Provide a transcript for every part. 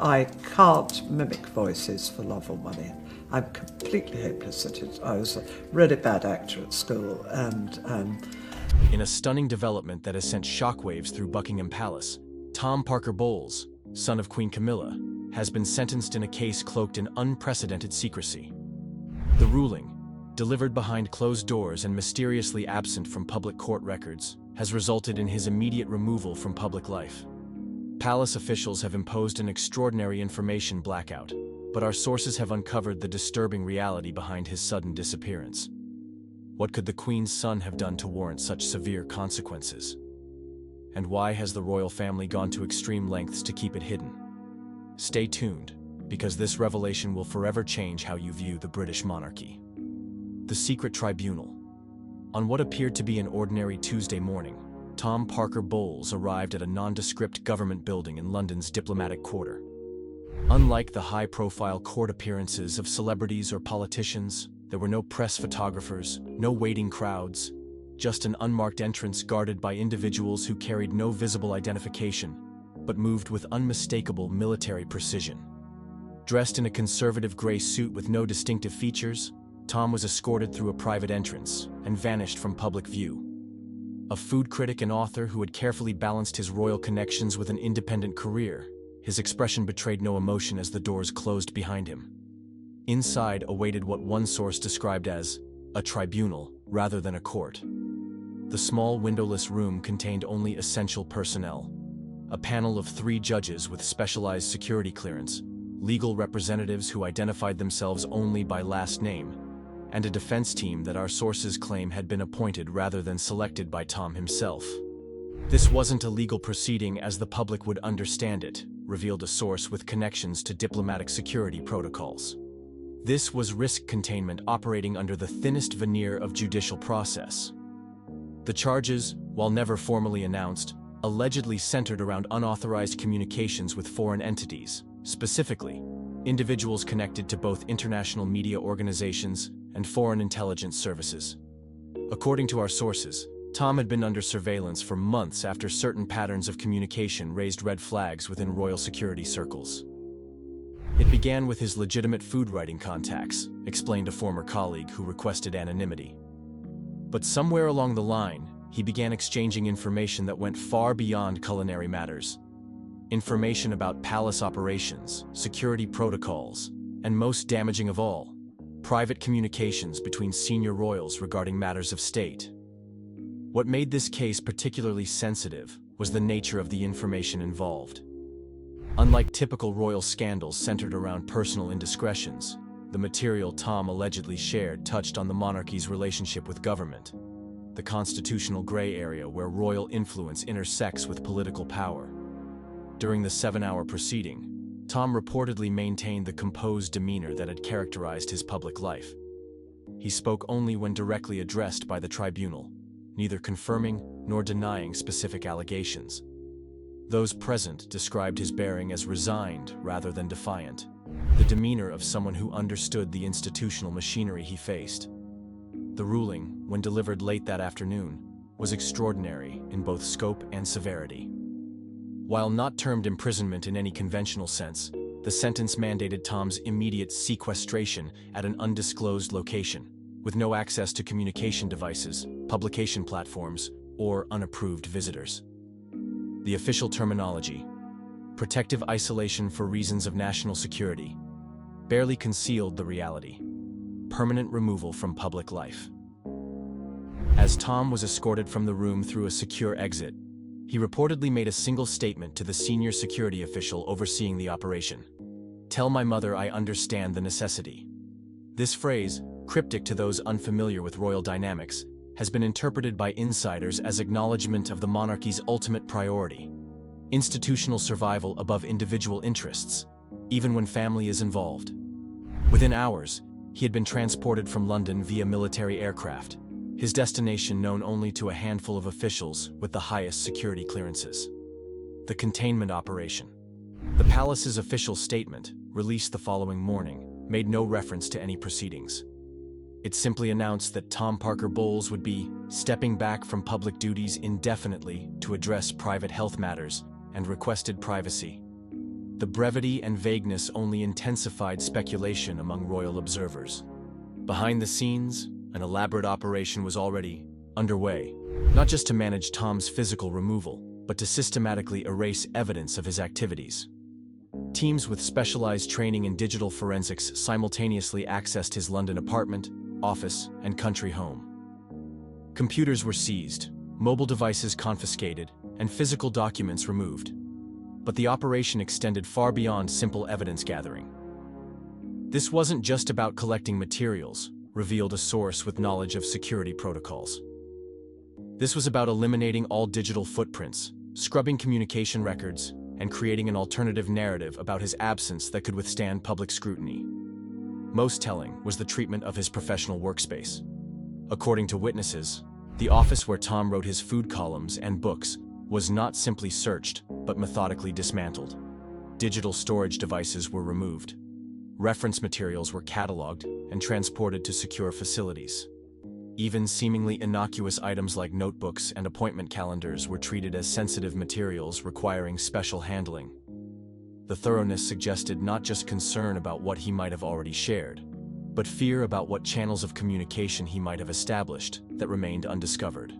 I can't mimic voices for love or money. I'm completely hopeless at it. I was a really bad actor at school, and In a stunning development that has sent shockwaves through Buckingham Palace, Tom Parker Bowles, son of Queen Camilla, has been sentenced in a case cloaked in unprecedented secrecy. The ruling, delivered behind closed doors and mysteriously absent from public court records, has resulted in his immediate removal from public life. Palace officials have imposed an extraordinary information blackout, but our sources have uncovered the disturbing reality behind his sudden disappearance. What could the Queen's son have done to warrant such severe consequences? And why has the royal family gone to extreme lengths to keep it hidden? Stay tuned, because this revelation will forever change how you view the British monarchy. The Secret Tribunal. On what appeared to be an ordinary Tuesday morning, Tom Parker Bowles arrived at a nondescript government building in London's diplomatic quarter. Unlike the high-profile court appearances of celebrities or politicians, there were no press photographers, no waiting crowds, just an unmarked entrance guarded by individuals who carried no visible identification, but moved with unmistakable military precision. Dressed in a conservative gray suit with no distinctive features, Tom was escorted through a private entrance and vanished from public view. A food critic and author who had carefully balanced his royal connections with an independent career, his expression betrayed no emotion as the doors closed behind him. Inside awaited what one source described as a tribunal rather than a court. The small windowless room contained only essential personnel. A panel of 3 judges with specialized security clearance, legal representatives who identified themselves only by last name, and a defense team that our sources claim had been appointed rather than selected by Tom himself. This wasn't a legal proceeding as the public would understand it, revealed a source with connections to diplomatic security protocols. This was risk containment operating under the thinnest veneer of judicial process. The charges, while never formally announced, allegedly centered around unauthorized communications with foreign entities, specifically, individuals connected to both international media organizations and foreign intelligence services. According to our sources, Tom had been under surveillance for months after certain patterns of communication raised red flags within royal security circles. It began with his legitimate food-writing contacts, explained a former colleague who requested anonymity. But somewhere along the line, he began exchanging information that went far beyond culinary matters. Information about palace operations, security protocols, and most damaging of all, private communications between senior royals regarding matters of state. What made this case particularly sensitive was the nature of the information involved. Unlike typical royal scandals centered around personal indiscretions, the material Tom allegedly shared touched on the monarchy's relationship with government, the constitutional gray area where royal influence intersects with political power. During the 7-hour proceeding, Tom reportedly maintained the composed demeanor that had characterized his public life. He spoke only when directly addressed by the tribunal, neither confirming nor denying specific allegations. Those present described his bearing as resigned rather than defiant, the demeanor of someone who understood the institutional machinery he faced. The ruling, when delivered late that afternoon, was extraordinary in both scope and severity. While not termed imprisonment in any conventional sense, the sentence mandated Tom's immediate sequestration at an undisclosed location, with no access to communication devices, publication platforms, or unapproved visitors. The official terminology, protective isolation for reasons of national security, barely concealed the reality: permanent removal from public life. As Tom was escorted from the room through a secure exit, he reportedly made a single statement to the senior security official overseeing the operation: "Tell my mother I understand the necessity." This phrase, cryptic to those unfamiliar with royal dynamics, has been interpreted by insiders as acknowledgement of the monarchy's ultimate priority: institutional survival above individual interests, even when family is involved. Within hours, he had been transported from London via military aircraft, his destination known only to a handful of officials with the highest security clearances. The containment operation. The palace's official statement, released the following morning, made no reference to any proceedings. It simply announced that Tom Parker Bowles would be stepping back from public duties indefinitely to address private health matters and requested privacy. The brevity and vagueness only intensified speculation among royal observers. Behind the scenes, an elaborate operation was already underway, not just to manage Tom's physical removal, but to systematically erase evidence of his activities. Teams with specialized training in digital forensics simultaneously accessed his London apartment, office, and country home. Computers were seized, mobile devices confiscated, and physical documents removed. But the operation extended far beyond simple evidence gathering. This wasn't just about collecting materials, revealed a source with knowledge of security protocols. This was about eliminating all digital footprints, scrubbing communication records, and creating an alternative narrative about his absence that could withstand public scrutiny. Most telling was the treatment of his professional workspace. According to witnesses, the office where Tom wrote his food columns and books was not simply searched, but methodically dismantled. Digital storage devices were removed. Reference materials were cataloged and transported to secure facilities. Even seemingly innocuous items like notebooks and appointment calendars were treated as sensitive materials requiring special handling. The thoroughness suggested not just concern about what he might have already shared, but fear about what channels of communication he might have established that remained undiscovered.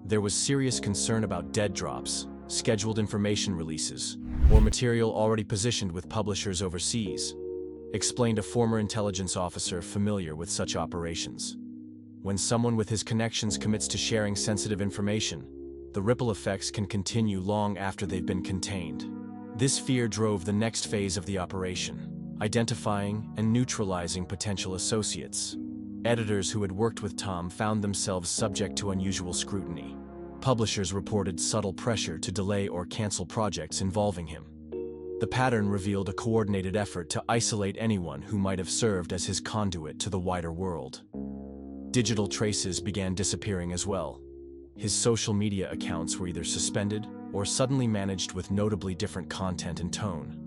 There was serious concern about dead drops, scheduled information releases, or material already positioned with publishers overseas, explained a former intelligence officer familiar with such operations. When someone with his connections commits to sharing sensitive information, the ripple effects can continue long after they've been contained. This fear drove the next phase of the operation, identifying and neutralizing potential associates. Editors who had worked with Tom found themselves subject to unusual scrutiny. Publishers reported subtle pressure to delay or cancel projects involving him. The pattern revealed a coordinated effort to isolate anyone who might have served as his conduit to the wider world. Digital traces began disappearing as well. His social media accounts were either suspended or suddenly managed with notably different content and tone.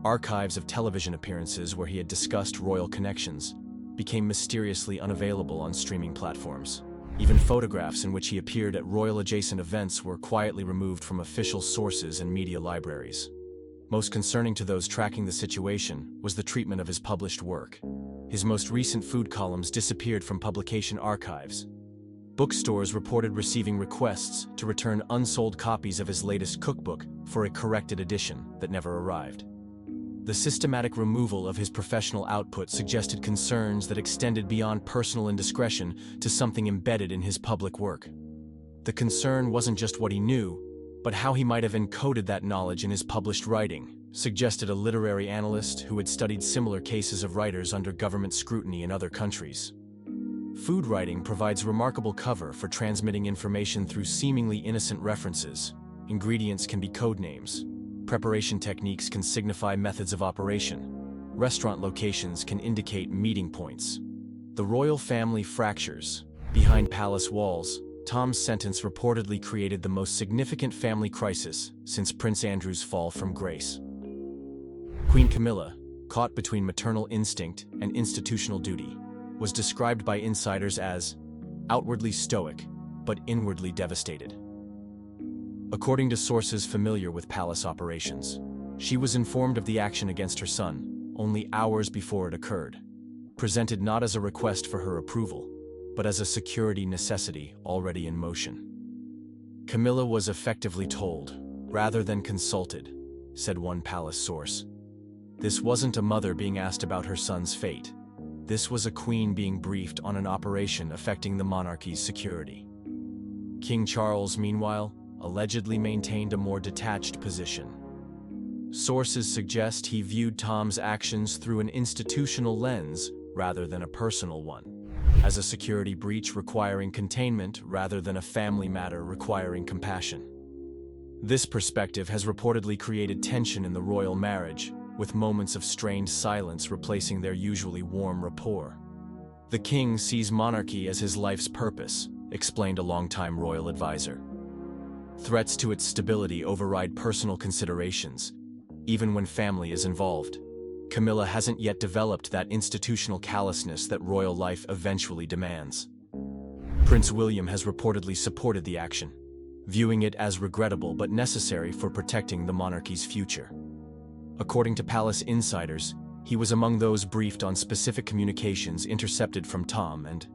Archives of television appearances where he had discussed royal connections became mysteriously unavailable on streaming platforms. Even photographs in which he appeared at royal-adjacent events were quietly removed from official sources and media libraries. Most concerning to those tracking the situation was the treatment of his published work. His most recent food columns disappeared from publication archives. Bookstores reported receiving requests to return unsold copies of his latest cookbook for a corrected edition that never arrived. The systematic removal of his professional output suggested concerns that extended beyond personal indiscretion to something embedded in his public work. The concern wasn't just what he knew, but how he might have encoded that knowledge in his published writing, suggested a literary analyst who had studied similar cases of writers under government scrutiny in other countries. Food writing provides remarkable cover for transmitting information through seemingly innocent references. Ingredients can be code names. Preparation techniques can signify methods of operation. Restaurant locations can indicate meeting points. The royal family fractures. Behind palace walls, Tom's sentence reportedly created the most significant family crisis since Prince Andrew's fall from grace. Queen Camilla, caught between maternal instinct and institutional duty, was described by insiders as outwardly stoic, but inwardly devastated. According to sources familiar with palace operations, she was informed of the action against her son only hours before it occurred, presented not as a request for her approval, but as a security necessity already in motion. Camilla was effectively told, rather than consulted, said one palace source. This wasn't a mother being asked about her son's fate. This was a queen being briefed on an operation affecting the monarchy's security. King Charles, meanwhile, allegedly maintained a more detached position. Sources suggest he viewed Tom's actions through an institutional lens rather than a personal one, as a security breach requiring containment rather than a family matter requiring compassion. This perspective has reportedly created tension in the royal marriage, with moments of strained silence replacing their usually warm rapport. The king sees monarchy as his life's purpose, explained a longtime royal advisor. Threats to its stability override personal considerations, even when family is involved. Camilla hasn't yet developed that institutional callousness that royal life eventually demands. Prince William has reportedly supported the action, viewing it as regrettable but necessary for protecting the monarchy's future. According to palace insiders, he was among those briefed on specific communications intercepted from Tom and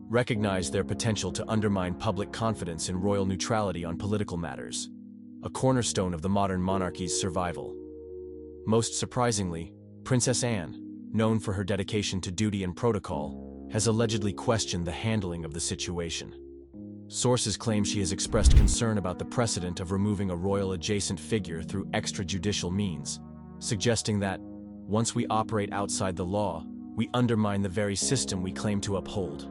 recognized their potential to undermine public confidence in royal neutrality on political matters, a cornerstone of the modern monarchy's survival. Most surprisingly, Princess Anne, known for her dedication to duty and protocol, has allegedly questioned the handling of the situation. Sources claim she has expressed concern about the precedent of removing a royal-adjacent figure through extrajudicial means, suggesting that, once we operate outside the law, we undermine the very system we claim to uphold.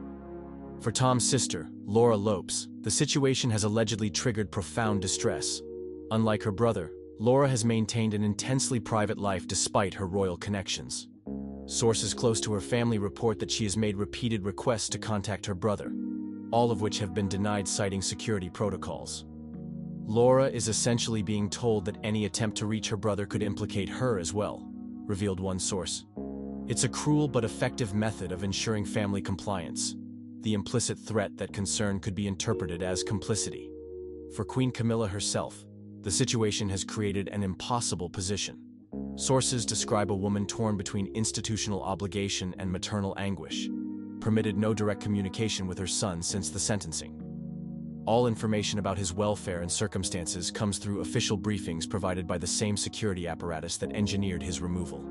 For Tom's sister, Laura Lopes, the situation has allegedly triggered profound distress. Unlike her brother, Laura has maintained an intensely private life despite her royal connections. Sources close to her family report that she has made repeated requests to contact her brother, all of which have been denied citing security protocols. Laura is essentially being told that any attempt to reach her brother could implicate her as well, revealed one source. It's a cruel but effective method of ensuring family compliance, the implicit threat that concern could be interpreted as complicity. For Queen Camilla herself, the situation has created an impossible position. Sources describe a woman torn between institutional obligation and maternal anguish, permitted no direct communication with her son since the sentencing. All information about his welfare and circumstances comes through official briefings provided by the same security apparatus that engineered his removal.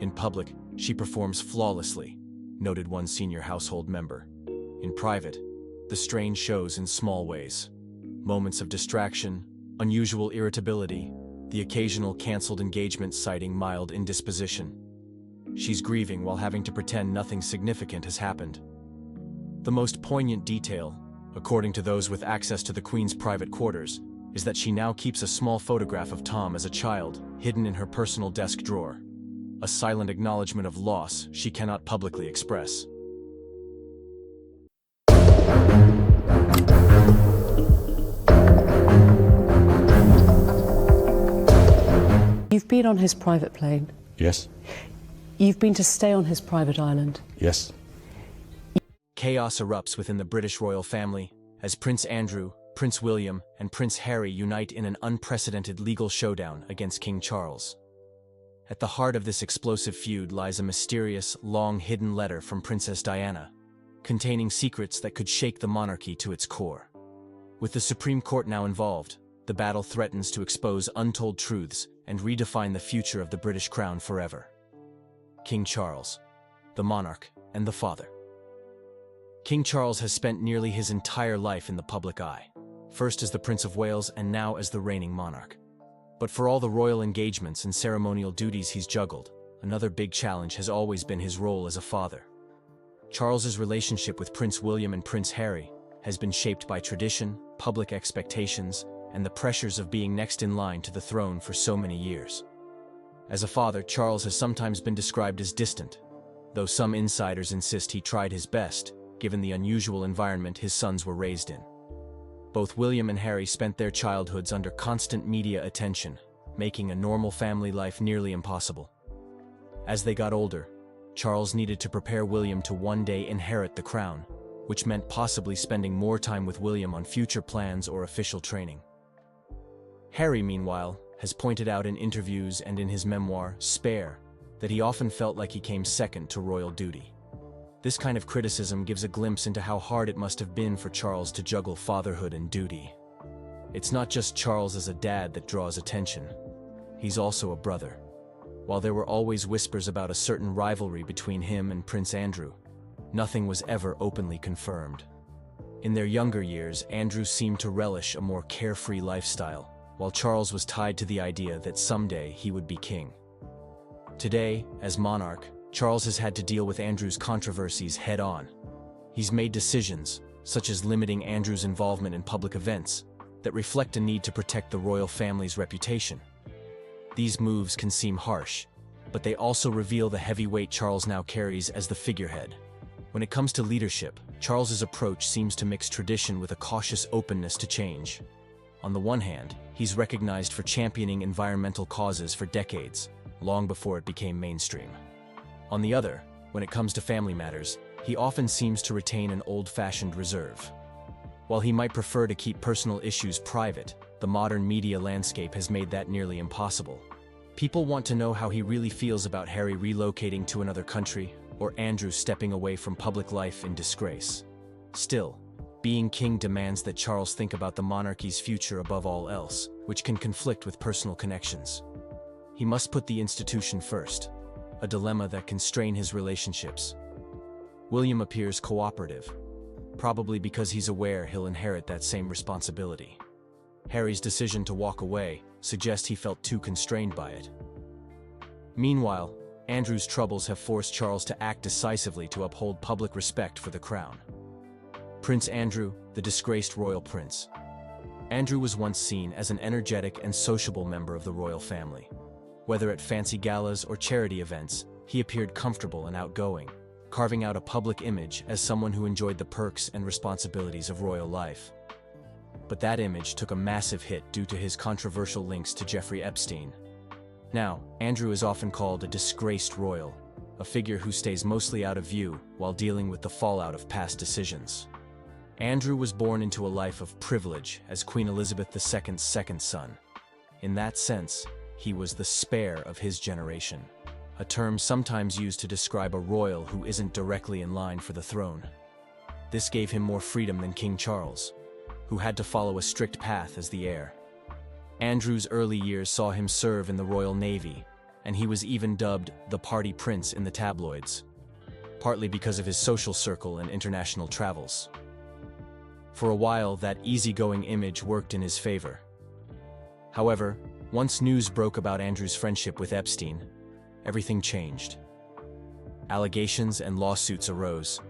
In public, she performs flawlessly, noted one senior household member. In private, the strain shows in small ways. Moments of distraction, unusual irritability, the occasional canceled engagement citing mild indisposition. She's grieving while having to pretend nothing significant has happened. The most poignant detail, according to those with access to the Queen's private quarters, is that she now keeps a small photograph of Tom as a child, hidden in her personal desk drawer. A silent acknowledgement of loss she cannot publicly express. You've been on his private plane. Yes. You've been to stay on his private island. Yes. Chaos erupts within the British royal family as Prince Andrew, Prince William, and Prince Harry unite in an unprecedented legal showdown against King Charles. At the heart of this explosive feud lies a mysterious, long-hidden letter from Princess Diana, containing secrets that could shake the monarchy to its core. With the Supreme Court now involved, the battle threatens to expose untold truths and redefine the future of the British crown forever. King Charles, the monarch and the father. King Charles has spent nearly his entire life in the public eye, first as the Prince of Wales and now as the reigning monarch. But for all the royal engagements and ceremonial duties he's juggled, another big challenge has always been his role as a father. Charles's relationship with Prince William and Prince Harry has been shaped by tradition, public expectations, and the pressures of being next in line to the throne for so many years. As a father, Charles has sometimes been described as distant, though some insiders insist he tried his best, given the unusual environment his sons were raised in. Both William and Harry spent their childhoods under constant media attention, making a normal family life nearly impossible. As they got older, Charles needed to prepare William to one day inherit the crown, which meant possibly spending more time with William on future plans or official training. Harry, meanwhile, has pointed out in interviews and in his memoir, Spare, that he often felt like he came second to royal duty. This kind of criticism gives a glimpse into how hard it must have been for Charles to juggle fatherhood and duty. It's not just Charles as a dad that draws attention. He's also a brother. While there were always whispers about a certain rivalry between him and Prince Andrew, nothing was ever openly confirmed. In their younger years, Andrew seemed to relish a more carefree lifestyle, while Charles was tied to the idea that someday he would be king. Today, as monarch, Charles has had to deal with Andrew's controversies head-on. He's made decisions, such as limiting Andrew's involvement in public events, that reflect a need to protect the royal family's reputation. These moves can seem harsh, but they also reveal the heavy weight Charles now carries as the figurehead. When it comes to leadership, Charles's approach seems to mix tradition with a cautious openness to change. On the one hand, he's recognized for championing environmental causes for decades, long before it became mainstream. On the other, when it comes to family matters, he often seems to retain an old-fashioned reserve. While he might prefer to keep personal issues private, the modern media landscape has made that nearly impossible. People want to know how he really feels about Harry relocating to another country, or Andrew stepping away from public life in disgrace. Still, being king demands that Charles think about the monarchy's future above all else, which can conflict with personal connections. He must put the institution first, a dilemma that can strain his relationships. William appears cooperative, probably because he's aware he'll inherit that same responsibility. Harry's decision to walk away suggests he felt too constrained by it. Meanwhile, Andrew's troubles have forced Charles to act decisively to uphold public respect for the crown. Prince Andrew, the disgraced royal prince. Andrew was once seen as an energetic and sociable member of the royal family. Whether at fancy galas or charity events, he appeared comfortable and outgoing, carving out a public image as someone who enjoyed the perks and responsibilities of royal life. But that image took a massive hit due to his controversial links to Jeffrey Epstein. Now, Andrew is often called a disgraced royal, a figure who stays mostly out of view while dealing with the fallout of past decisions. Andrew was born into a life of privilege as Queen Elizabeth II's second son. In that sense, he was the spare of his generation, a term sometimes used to describe a royal who isn't directly in line for the throne. This gave him more freedom than King Charles, who had to follow a strict path as the heir. Andrew's early years saw him serve in the Royal Navy, and he was even dubbed the party prince in the tabloids, partly because of his social circle and international travels. For a while, that easygoing image worked in his favor. However, once news broke about Andrew's friendship with Epstein, everything changed. Allegations and lawsuits arose,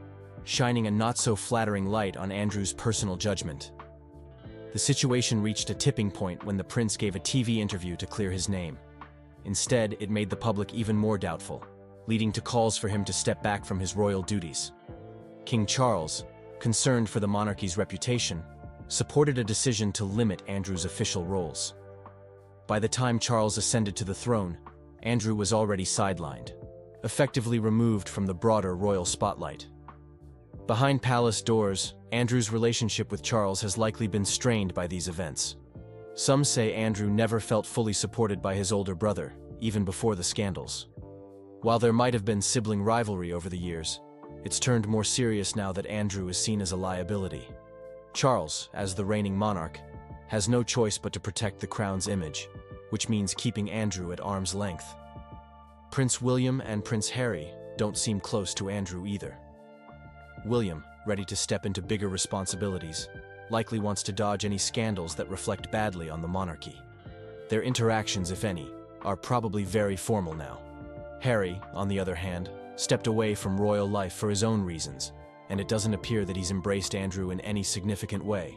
shining a not-so-flattering light on Andrew's personal judgment. The situation reached a tipping point when the prince gave a TV interview to clear his name. Instead, it made the public even more doubtful, leading to calls for him to step back from his royal duties. King Charles, concerned for the monarchy's reputation, supported a decision to limit Andrew's official roles. By the time Charles ascended to the throne, Andrew was already sidelined, effectively removed from the broader royal spotlight. Behind palace doors, Andrew's relationship with Charles has likely been strained by these events. Some say Andrew never felt fully supported by his older brother, even before the scandals. While there might have been sibling rivalry over the years, it's turned more serious now that Andrew is seen as a liability. Charles, as the reigning monarch, has no choice but to protect the crown's image, which means keeping Andrew at arm's length. Prince William and Prince Harry don't seem close to Andrew either. William, ready to step into bigger responsibilities, likely wants to dodge any scandals that reflect badly on the monarchy. Their interactions, if any, are probably very formal now. Harry, on the other hand, stepped away from royal life for his own reasons, and it doesn't appear that he's embraced Andrew in any significant way.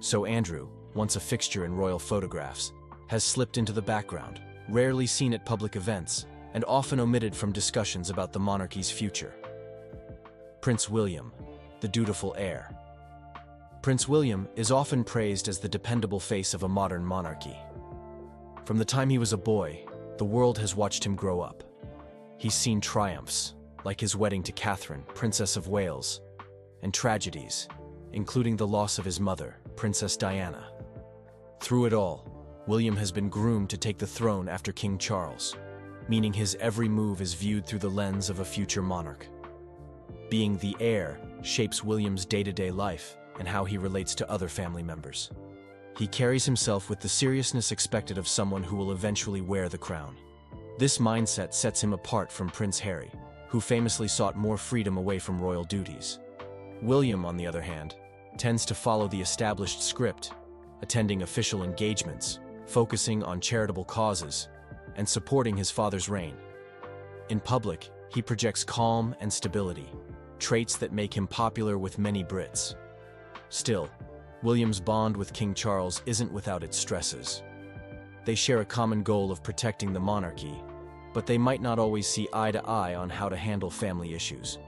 So Andrew, once a fixture in royal photographs, has slipped into the background, rarely seen at public events, and often omitted from discussions about the monarchy's future. Prince William, the dutiful heir. Prince William is often praised as the dependable face of a modern monarchy. From the time he was a boy, the world has watched him grow up. He's seen triumphs, like his wedding to Catherine, Princess of Wales, and tragedies, including the loss of his mother, Princess Diana. Through it all, William has been groomed to take the throne after King Charles, meaning his every move is viewed through the lens of a future monarch. Being the heir shapes William's day-to-day life and how he relates to other family members. He carries himself with the seriousness expected of someone who will eventually wear the crown. This mindset sets him apart from Prince Harry, who famously sought more freedom away from royal duties. William, on the other hand, tends to follow the established script, attending official engagements, focusing on charitable causes, and supporting his father's reign. In public, he projects calm and stability, traits that make him popular with many Brits. Still, William's bond with King Charles isn't without its stresses. They share a common goal of protecting the monarchy, but they might not always see eye to eye on how to handle family issues.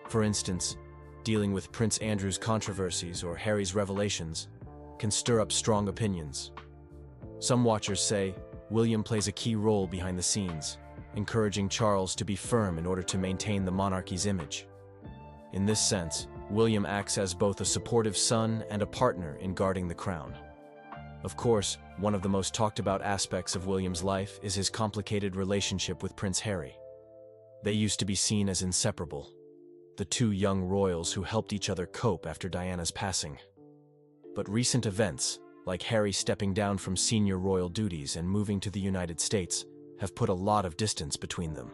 For instance, dealing with Prince Andrew's controversies or Harry's revelations can stir up strong opinions. Some watchers say William plays a key role behind the scenes, encouraging Charles to be firm in order to maintain the monarchy's image. In this sense, William acts as both a supportive son and a partner in guarding the crown. Of course, one of the most talked about aspects of William's life is his complicated relationship with Prince Harry. They used to be seen as inseparable, the two young royals who helped each other cope after Diana's passing. But recent events, like Harry stepping down from senior royal duties and moving to the United States, have put a lot of distance between them.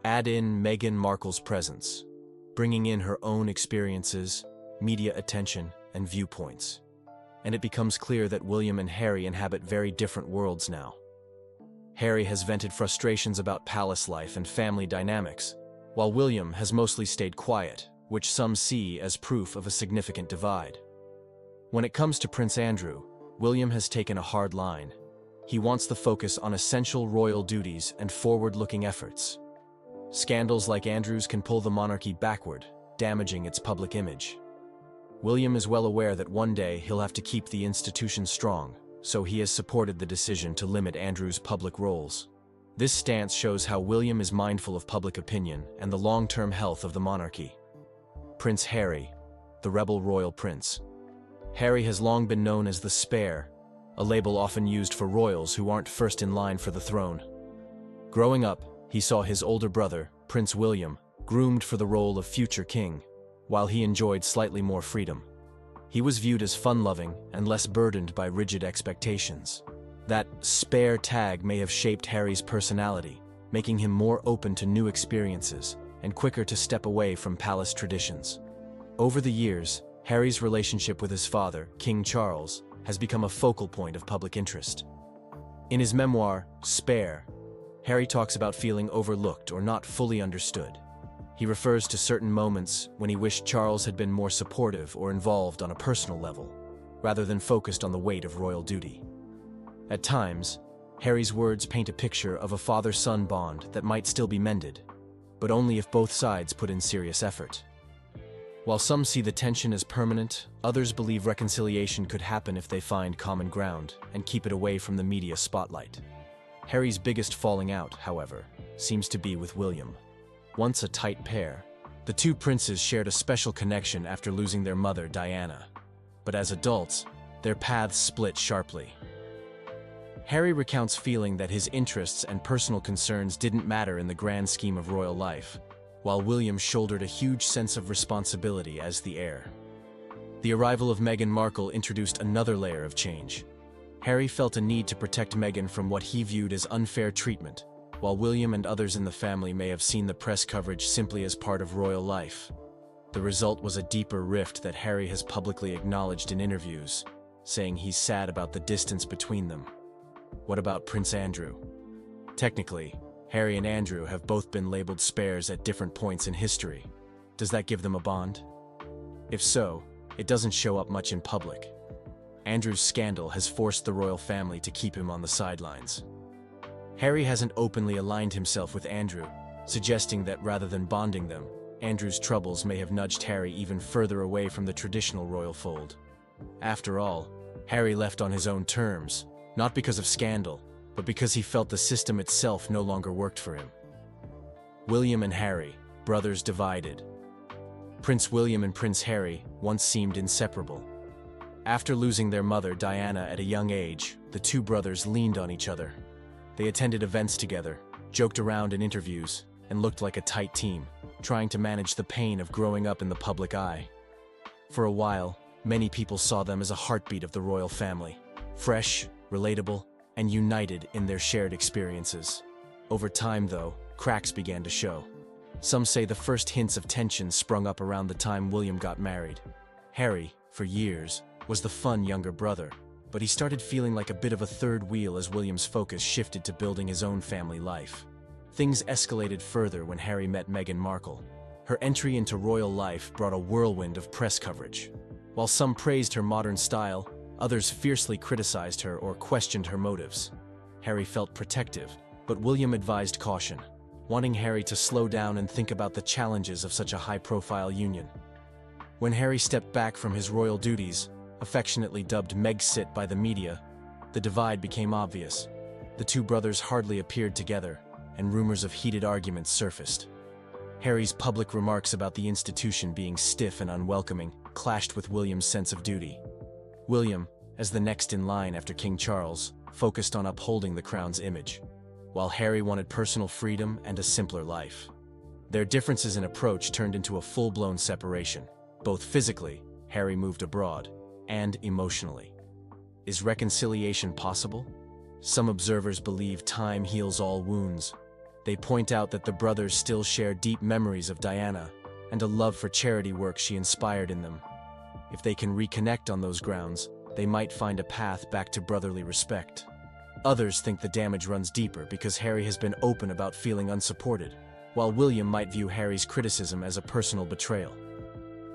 Add in Meghan Markle's presence, bringing in her own experiences, media attention, and viewpoints. And it becomes clear that William and Harry inhabit very different worlds now. Harry has vented frustrations about palace life and family dynamics, while William has mostly stayed quiet, which some see as proof of a significant divide. When it comes to Prince Andrew, William has taken a hard line. He wants the focus on essential royal duties and forward-looking efforts. Scandals like Andrew's can pull the monarchy backward, damaging its public image. William is well aware that one day he'll have to keep the institution strong, so he has supported the decision to limit Andrew's public roles. This stance shows how William is mindful of public opinion and the long-term health of the monarchy. Prince Harry, the rebel royal prince. Harry has long been known as the Spare, a label often used for royals who aren't first in line for the throne. Growing up, he saw his older brother, Prince William, groomed for the role of future king, while he enjoyed slightly more freedom. He was viewed as fun-loving and less burdened by rigid expectations. That spare tag may have shaped Harry's personality, making him more open to new experiences and quicker to step away from palace traditions. Over the years, Harry's relationship with his father, King Charles, has become a focal point of public interest. In his memoir, Spare, Harry talks about feeling overlooked or not fully understood. He refers to certain moments when he wished Charles had been more supportive or involved on a personal level, rather than focused on the weight of royal duty. At times, Harry's words paint a picture of a father-son bond that might still be mended, but only if both sides put in serious effort. While some see the tension as permanent, others believe reconciliation could happen if they find common ground and keep it away from the media spotlight. Harry's biggest falling out, however, seems to be with William. Once a tight pair, the two princes shared a special connection after losing their mother, Diana. But as adults, their paths split sharply. Harry recounts feeling that his interests and personal concerns didn't matter in the grand scheme of royal life, while William shouldered a huge sense of responsibility as the heir. The arrival of Meghan Markle introduced another layer of change. Harry felt a need to protect Meghan from what he viewed as unfair treatment, while William and others in the family may have seen the press coverage simply as part of royal life. The result was a deeper rift that Harry has publicly acknowledged in interviews, saying he's sad about the distance between them. What about Prince Andrew? Technically, Harry and Andrew have both been labeled spares at different points in history. Does that give them a bond? If so, it doesn't show up much in public. Andrew's scandal has forced the royal family to keep him on the sidelines. Harry hasn't openly aligned himself with Andrew, suggesting that rather than bonding them, Andrew's troubles may have nudged Harry even further away from the traditional royal fold. After all, Harry left on his own terms, not because of scandal, but because he felt the system itself no longer worked for him. William and Harry, brothers divided. Prince William and Prince Harry once seemed inseparable. After losing their mother, Diana, at a young age, the two brothers leaned on each other. They attended events together, joked around in interviews, and looked like a tight team, trying to manage the pain of growing up in the public eye. For a while, many people saw them as a heartbeat of the royal family, fresh, relatable, and united in their shared experiences. Over time, though, cracks began to show. Some say the first hints of tension sprung up around the time William got married. Harry, for years, was the fun younger brother, but he started feeling like a bit of a third wheel as William's focus shifted to building his own family life. Things escalated further when Harry met Meghan Markle. Her entry into royal life brought a whirlwind of press coverage. While some praised her modern style, others fiercely criticized her or questioned her motives. Harry felt protective, but William advised caution, wanting Harry to slow down and think about the challenges of such a high-profile union. When Harry stepped back from his royal duties, affectionately dubbed Megxit by the media, the divide became obvious. The two brothers hardly appeared together, and rumors of heated arguments surfaced. Harry's public remarks about the institution being stiff and unwelcoming clashed with William's sense of duty. William, as the next in line after King Charles, focused on upholding the crown's image, while Harry wanted personal freedom and a simpler life. Their differences in approach turned into a full-blown separation. Both physically, Harry moved abroad, and emotionally. Is reconciliation possible? Some observers believe time heals all wounds. They point out that the brothers still share deep memories of Diana and a love for charity work she inspired in them. If they can reconnect on those grounds, they might find a path back to brotherly respect. Others think the damage runs deeper because Harry has been open about feeling unsupported, while William might view Harry's criticism as a personal betrayal.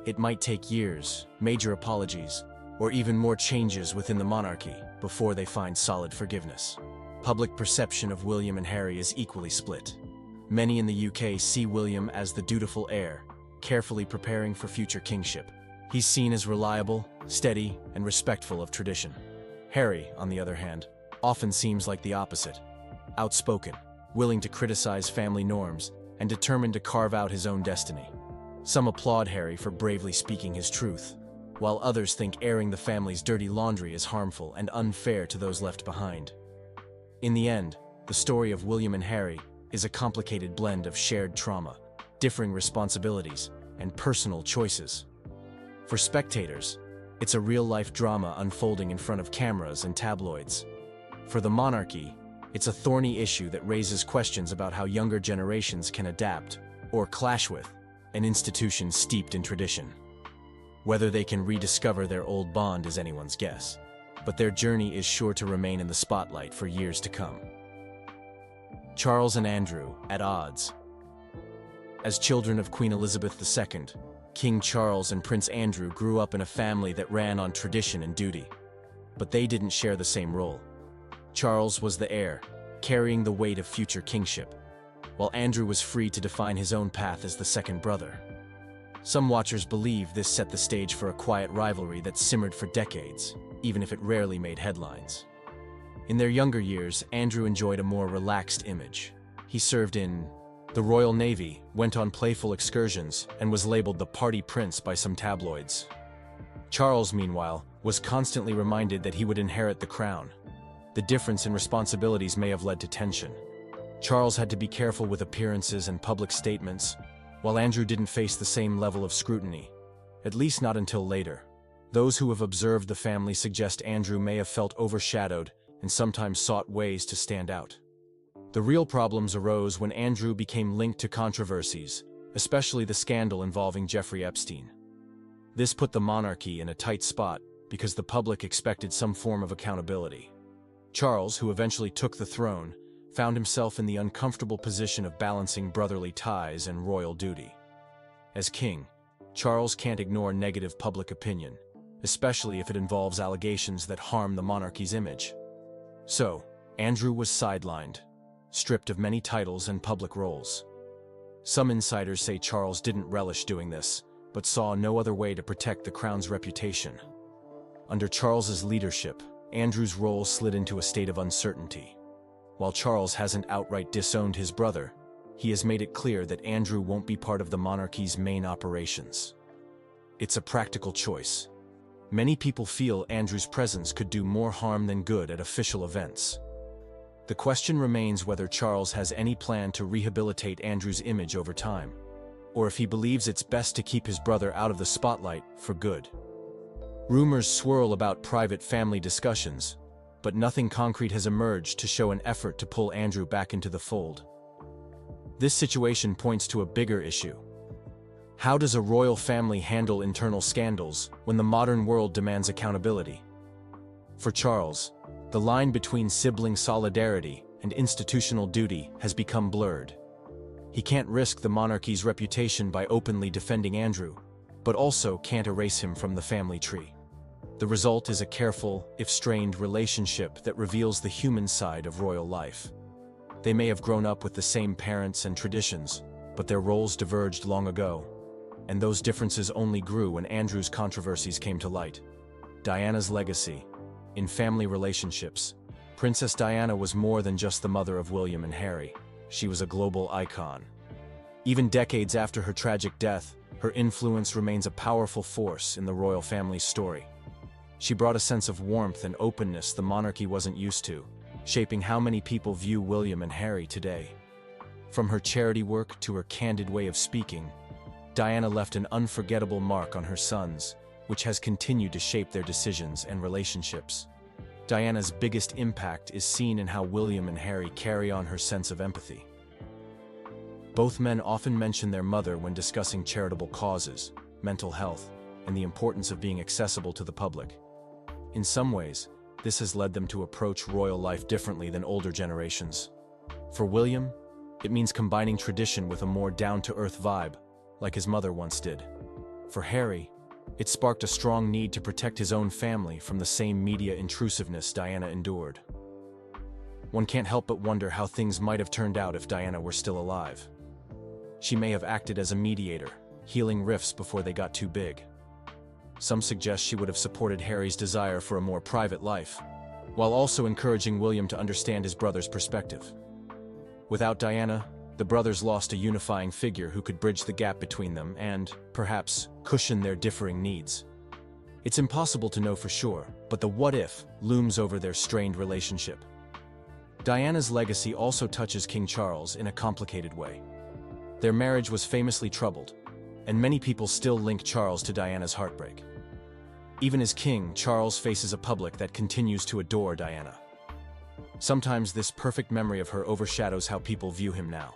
It might take years, major apologies, or even more changes within the monarchy before they find solid forgiveness. Public perception of William and Harry is equally split. Many in the UK see William as the dutiful heir, carefully preparing for future kingship. He's seen as reliable, steady, and respectful of tradition. Harry, on the other hand, often seems like the opposite. Outspoken, willing to criticize family norms, and determined to carve out his own destiny. Some applaud Harry for bravely speaking his truth, while others think airing the family's dirty laundry is harmful and unfair to those left behind. In the end, the story of William and Harry is a complicated blend of shared trauma, differing responsibilities, and personal choices. For spectators, it's a real-life drama unfolding in front of cameras and tabloids. For the monarchy, it's a thorny issue that raises questions about how younger generations can adapt, or clash with, an institution steeped in tradition. Whether they can rediscover their old bond is anyone's guess, but their journey is sure to remain in the spotlight for years to come. Charles and Andrew, at odds. As children of Queen Elizabeth II, King Charles and Prince Andrew grew up in a family that ran on tradition and duty. But they didn't share the same role. Charles was the heir, carrying the weight of future kingship, while Andrew was free to define his own path as the second brother. Some watchers believe this set the stage for a quiet rivalry that simmered for decades, even if it rarely made headlines. In their younger years, Andrew enjoyed a more relaxed image. He served in the Royal Navy, went on playful excursions, and was labeled the party prince by some tabloids. Charles, meanwhile, was constantly reminded that he would inherit the crown. The difference in responsibilities may have led to tension. Charles had to be careful with appearances and public statements, while Andrew didn't face the same level of scrutiny, at least not until later. Those who have observed the family suggest Andrew may have felt overshadowed and sometimes sought ways to stand out. The real problems arose when Andrew became linked to controversies, especially the scandal involving Jeffrey Epstein. This put the monarchy in a tight spot because the public expected some form of accountability. Charles, who eventually took the throne, found himself in the uncomfortable position of balancing brotherly ties and royal duty. As king, Charles can't ignore negative public opinion, especially if it involves allegations that harm the monarchy's image. So, Andrew was sidelined, stripped of many titles and public roles. Some insiders say Charles didn't relish doing this, but saw no other way to protect the crown's reputation. Under Charles's leadership, Andrew's role slid into a state of uncertainty. While Charles hasn't outright disowned his brother, he has made it clear that Andrew won't be part of the monarchy's main operations. It's a practical choice. Many people feel Andrew's presence could do more harm than good at official events. The question remains whether Charles has any plan to rehabilitate Andrew's image over time, or if he believes it's best to keep his brother out of the spotlight for good. Rumors swirl about private family discussions, but nothing concrete has emerged to show an effort to pull Andrew back into the fold. This situation points to a bigger issue. How does a royal family handle internal scandals when the modern world demands accountability? For Charles, the line between sibling solidarity and institutional duty has become blurred. He can't risk the monarchy's reputation by openly defending Andrew, but also can't erase him from the family tree. The result is a careful, if strained, relationship that reveals the human side of royal life. They may have grown up with the same parents and traditions, but their roles diverged long ago, and those differences only grew when Andrew's controversies came to light. Diana's legacy. In family relationships, Princess Diana was more than just the mother of William and Harry. She was a global icon. Even decades after her tragic death, her influence remains a powerful force in the royal family's story. She brought a sense of warmth and openness the monarchy wasn't used to, shaping how many people view William and Harry today. From her charity work to her candid way of speaking, Diana left an unforgettable mark on her sons, which has continued to shape their decisions and relationships. Diana's biggest impact is seen in how William and Harry carry on her sense of empathy. Both men often mention their mother when discussing charitable causes, mental health, and the importance of being accessible to the public. In some ways, this has led them to approach royal life differently than older generations. For William, it means combining tradition with a more down-to-earth vibe, like his mother once did. For Harry, it sparked a strong need to protect his own family from the same media intrusiveness Diana endured. One can't help but wonder how things might have turned out if Diana were still alive. She may have acted as a mediator, healing rifts before they got too big. Some suggest she would have supported Harry's desire for a more private life, while also encouraging William to understand his brother's perspective. Without Diana, the brothers lost a unifying figure who could bridge the gap between them and, perhaps, cushion their differing needs. It's impossible to know for sure, but the what-if looms over their strained relationship. Diana's legacy also touches King Charles in a complicated way. Their marriage was famously troubled, and many people still link Charles to Diana's heartbreak. Even as king, Charles faces a public that continues to adore Diana. Sometimes this perfect memory of her overshadows how people view him now.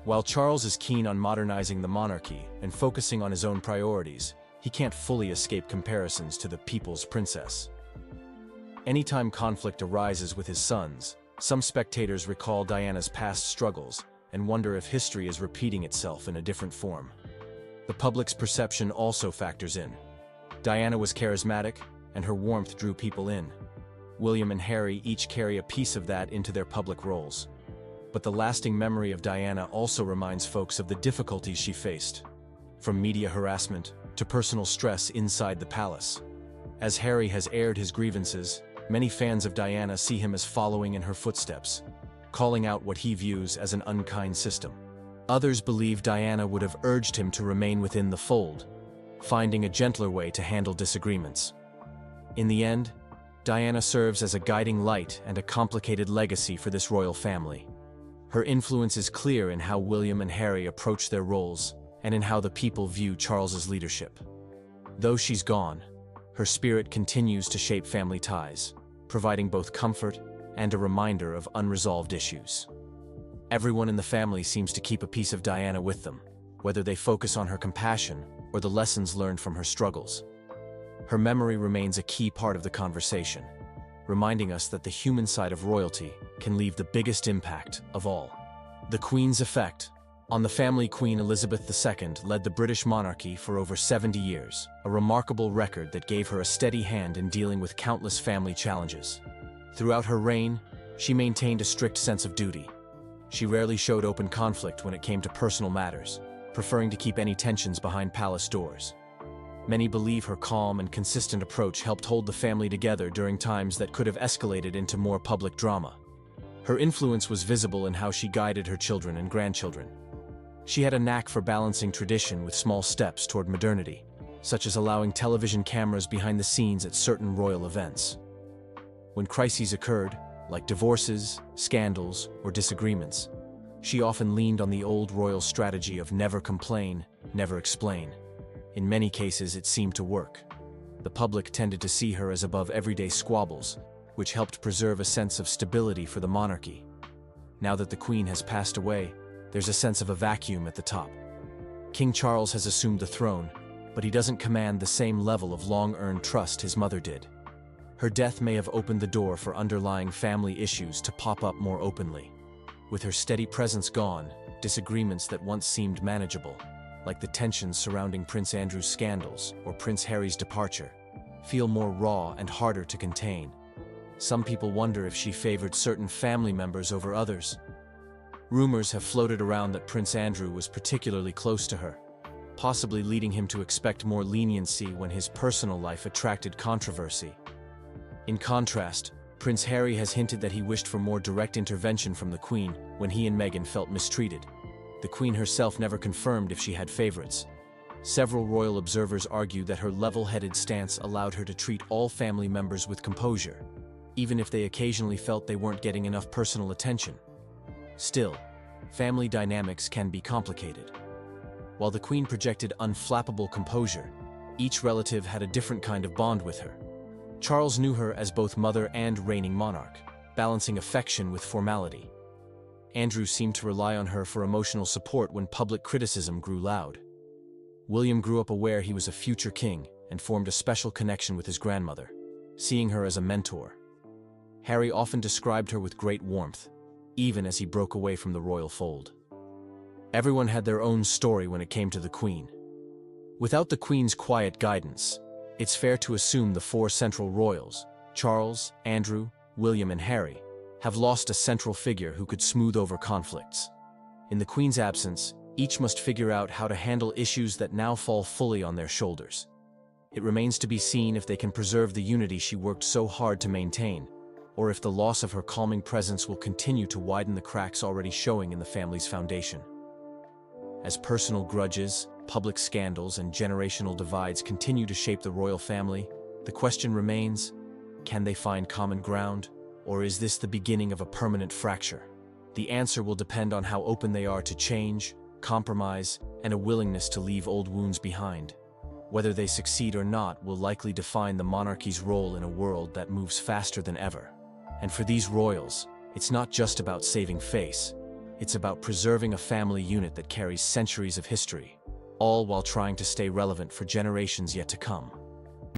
While Charles is keen on modernizing the monarchy and focusing on his own priorities, he can't fully escape comparisons to the people's princess. Anytime conflict arises with his sons, some spectators recall Diana's past struggles and wonder if history is repeating itself in a different form. The public's perception also factors in. Diana was charismatic, and her warmth drew people in. William and Harry each carry a piece of that into their public roles. But the lasting memory of Diana also reminds folks of the difficulties she faced, from media harassment to personal stress inside the palace. As Harry has aired his grievances, many fans of Diana see him as following in her footsteps, calling out what he views as an unkind system. Others believe Diana would have urged him to remain within the fold, finding a gentler way to handle disagreements. In the end, Diana serves as a guiding light and a complicated legacy for this royal family. Her influence is clear in how William and Harry approach their roles and in how the people view Charles's leadership. Though she's gone, her spirit continues to shape family ties, providing both comfort and a reminder of unresolved issues. Everyone in the family seems to keep a piece of Diana with them, whether they focus on her compassion or the lessons learned from her struggles. Her memory remains a key part of the conversation, reminding us that the human side of royalty can leave the biggest impact of all. The Queen's effect on the family. Queen Elizabeth II led the British monarchy for over 70 years, a remarkable record that gave her a steady hand in dealing with countless family challenges. Throughout her reign, she maintained a strict sense of duty. She rarely showed open conflict when it came to personal matters, preferring to keep any tensions behind palace doors. Many believe her calm and consistent approach helped hold the family together during times that could have escalated into more public drama. Her influence was visible in how she guided her children and grandchildren. She had a knack for balancing tradition with small steps toward modernity, such as allowing television cameras behind the scenes at certain royal events. When crises occurred, like divorces, scandals, or disagreements, she often leaned on the old royal strategy of never complain, never explain. In many cases, it seemed to work. The public tended to see her as above everyday squabbles, which helped preserve a sense of stability for the monarchy. Now that the Queen has passed away, there's a sense of a vacuum at the top. King Charles has assumed the throne, but he doesn't command the same level of long-earned trust his mother did. Her death may have opened the door for underlying family issues to pop up more openly. With her steady presence gone, disagreements that once seemed manageable, like the tensions surrounding Prince Andrew's scandals or Prince Harry's departure, feel more raw and harder to contain. Some people wonder if she favored certain family members over others. Rumors have floated around that Prince Andrew was particularly close to her, possibly leading him to expect more leniency when his personal life attracted controversy. In contrast, Prince Harry has hinted that he wished for more direct intervention from the Queen when he and Meghan felt mistreated. The Queen herself never confirmed if she had favorites. Several royal observers argue that her level-headed stance allowed her to treat all family members with composure, even if they occasionally felt they weren't getting enough personal attention. Still, family dynamics can be complicated. While the Queen projected unflappable composure, each relative had a different kind of bond with her. Charles knew her as both mother and reigning monarch, balancing affection with formality. Andrew seemed to rely on her for emotional support when public criticism grew loud. William grew up aware he was a future king and formed a special connection with his grandmother, seeing her as a mentor. Harry often described her with great warmth, even as he broke away from the royal fold. Everyone had their own story when it came to the Queen. Without the Queen's quiet guidance, it's fair to assume the four central royals, Charles, Andrew, William, and Harry, have lost a central figure who could smooth over conflicts. In the Queen's absence, each must figure out how to handle issues that now fall fully on their shoulders. It remains to be seen if they can preserve the unity she worked so hard to maintain, or if the loss of her calming presence will continue to widen the cracks already showing in the family's foundation. As personal grudges, public scandals, and generational divides continue to shape the royal family, the question remains, can they find common ground, or is this the beginning of a permanent fracture? The answer will depend on how open they are to change, compromise, and a willingness to leave old wounds behind. Whether they succeed or not will likely define the monarchy's role in a world that moves faster than ever. And for these royals, it's not just about saving face, it's about preserving a family unit that carries centuries of history, all while trying to stay relevant for generations yet to come.